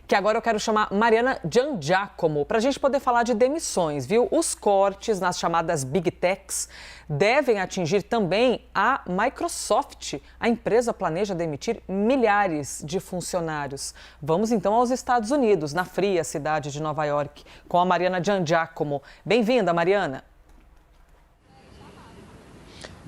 que agora eu quero chamar Mariana Giangiacomo para a gente poder falar de demissões, viu? Os cortes nas chamadas Big Techs devem atingir também a Microsoft. A empresa planeja demitir milhares de funcionários. Vamos então aos Estados Unidos, na fria cidade de Nova York, com a Mariana Giangiacomo. Bem-vinda, Mariana.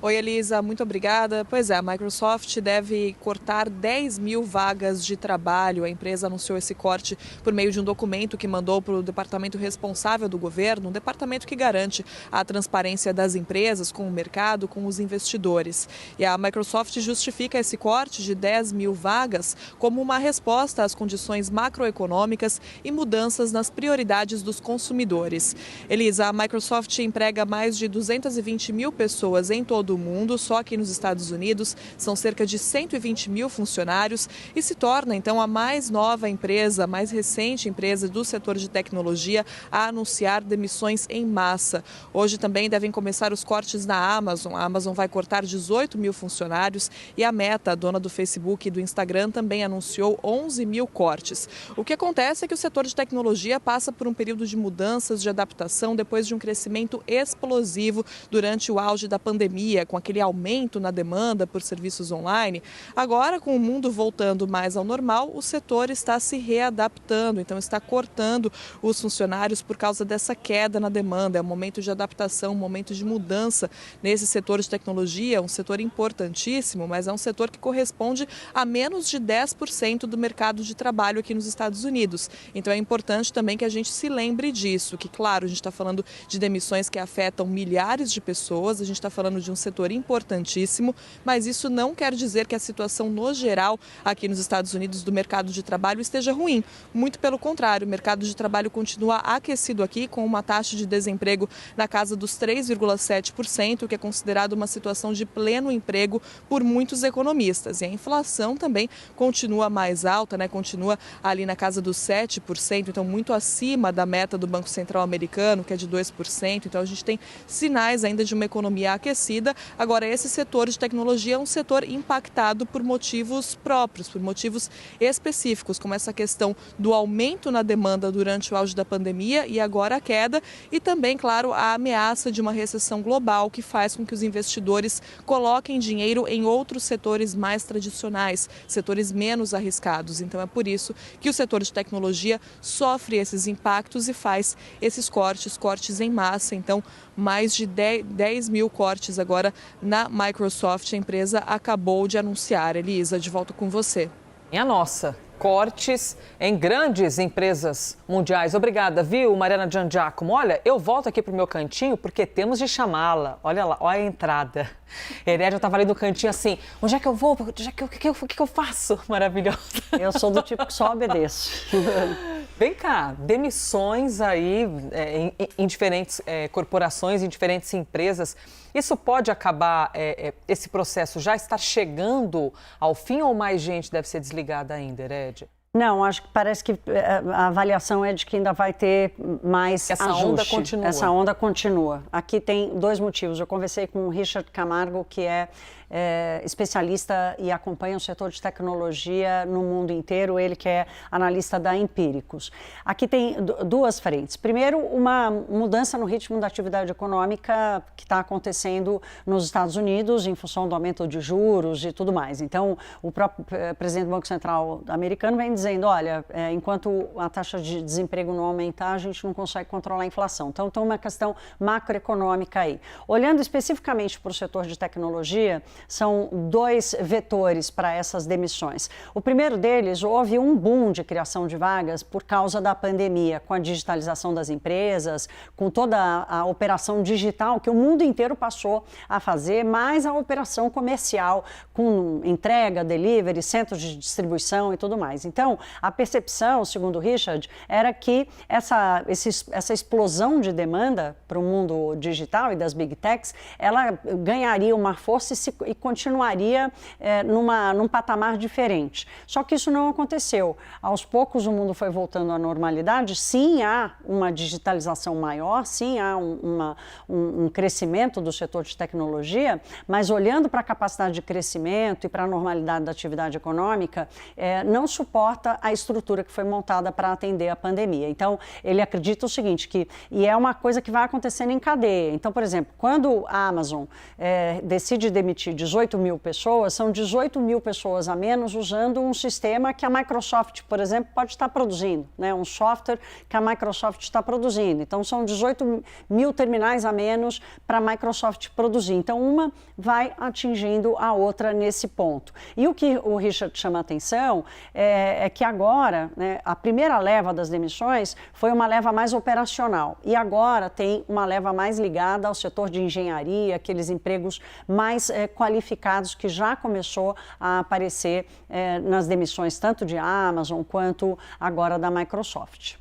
Oi, Elisa, muito obrigada. Pois é, a Microsoft deve cortar 10 mil vagas de trabalho. A empresa anunciou esse corte por meio de um documento que mandou para o departamento responsável do governo, um departamento que garante a transparência das empresas com o mercado, com os investidores. E a Microsoft justifica esse corte de 10 mil vagas como uma resposta às condições macroeconômicas e mudanças nas prioridades dos consumidores. Elisa, a Microsoft emprega mais de 220 mil pessoas em todo o mundo, só aqui nos Estados Unidos são cerca de 120 mil funcionários e se torna então a mais nova empresa, a mais recente empresa do setor de tecnologia a anunciar demissões em massa. Hoje também devem começar os cortes na Amazon. A Amazon vai cortar 18 mil funcionários e a Meta, a dona do Facebook e do Instagram, também anunciou 11 mil cortes. O que acontece é que o setor de tecnologia passa por um período de mudanças, de adaptação, depois de um crescimento explosivo durante o auge da pandemia, com aquele aumento na demanda por serviços online. Agora, com o mundo voltando mais ao normal, o setor está se readaptando, então está cortando os funcionários por causa dessa queda na demanda. É um momento de adaptação, um momento de mudança nesse setor de tecnologia, um setor importantíssimo, mas é um setor que corresponde a menos de 10% do mercado de trabalho aqui nos Estados Unidos. Então é importante também que a gente se lembre disso, que claro, a gente está falando de demissões que afetam milhares de pessoas, a gente está falando de um setor importantíssimo, mas isso não quer dizer que a situação no geral aqui nos Estados Unidos do mercado de trabalho esteja ruim. Muito pelo contrário, o mercado de trabalho continua aquecido aqui com uma taxa de desemprego na casa dos 3,7%, que é considerado uma situação de pleno emprego por muitos economistas. E a inflação também continua mais alta, continua ali na casa dos 7%, então muito acima da meta do Banco Central americano, que é de 2%. Então a gente tem sinais ainda de uma economia aquecida. Agora, esse setor de tecnologia é um setor impactado por motivos próprios, por motivos específicos, como essa questão do aumento na demanda durante o auge da pandemia e agora a queda, e também, claro, a ameaça de uma recessão global que faz com que os investidores coloquem dinheiro em outros setores mais tradicionais, setores menos arriscados. Então é por isso que o setor de tecnologia sofre esses impactos e faz esses cortes em massa. Então, mais de 10 mil cortes agora na Microsoft, a empresa acabou de anunciar. Elisa, de volta com você. Minha nossa, cortes em grandes empresas mundiais. Obrigada, viu, Mariana Giangiacomo? Olha, eu volto aqui para o meu cantinho porque temos de chamá-la. Olha lá, olha a entrada. Herédia estava ali no cantinho assim, onde é que eu vou? O que eu faço? Maravilhosa. Eu sou do tipo que só obedeço. Vem cá, demissões aí em diferentes corporações, em diferentes empresas. Isso pode acabar, esse processo já estar chegando ao fim ou mais gente deve ser desligada ainda, Herédia? Não, acho que parece que a avaliação é de que ainda vai ter mais essa ajuste. Onda continua. Essa onda continua. Aqui tem dois motivos. Eu conversei com o Richard Camargo, que é especialista e acompanha o setor de tecnologia no mundo inteiro, ele que é analista da Empíricos. Aqui tem duas frentes. Primeiro, uma mudança no ritmo da atividade econômica que está acontecendo nos Estados Unidos em função do aumento de juros e tudo mais. Então, o próprio presidente do Banco Central americano vem dizendo, olha, enquanto a taxa de desemprego não aumentar, a gente não consegue controlar a inflação. Então, tem uma questão macroeconômica aí. Olhando especificamente para o setor de tecnologia, são dois vetores para essas demissões. O primeiro deles, houve um boom de criação de vagas por causa da pandemia, com a digitalização das empresas, com toda a operação digital que o mundo inteiro passou a fazer, mais a operação comercial, com entrega, delivery, centros de distribuição e tudo mais. Então, a percepção, segundo o Richard, era que essa explosão de demanda para o mundo digital e das Big Techs, ela ganharia uma força e continuaria num patamar diferente. Só que isso não aconteceu. Aos poucos o mundo foi voltando à normalidade, sim há uma digitalização maior, sim há um crescimento do setor de tecnologia, mas olhando para a capacidade de crescimento e para a normalidade da atividade econômica, não suporta esgota a estrutura que foi montada para atender a pandemia. Então, ele acredita o seguinte, e é uma coisa que vai acontecendo em cadeia. Então, por exemplo, quando a Amazon decide demitir 18 mil pessoas, são 18 mil pessoas a menos usando um sistema que a Microsoft, por exemplo, pode estar produzindo, né? Um software que a Microsoft está produzindo. Então, são 18 mil terminais a menos para a Microsoft produzir. Então, uma vai atingindo a outra nesse ponto. E o que o Richard chama a atenção é que agora, né, a primeira leva das demissões foi uma leva mais operacional e agora tem uma leva mais ligada ao setor de engenharia, aqueles empregos mais qualificados que já começou a aparecer nas demissões tanto de Amazon quanto agora da Microsoft.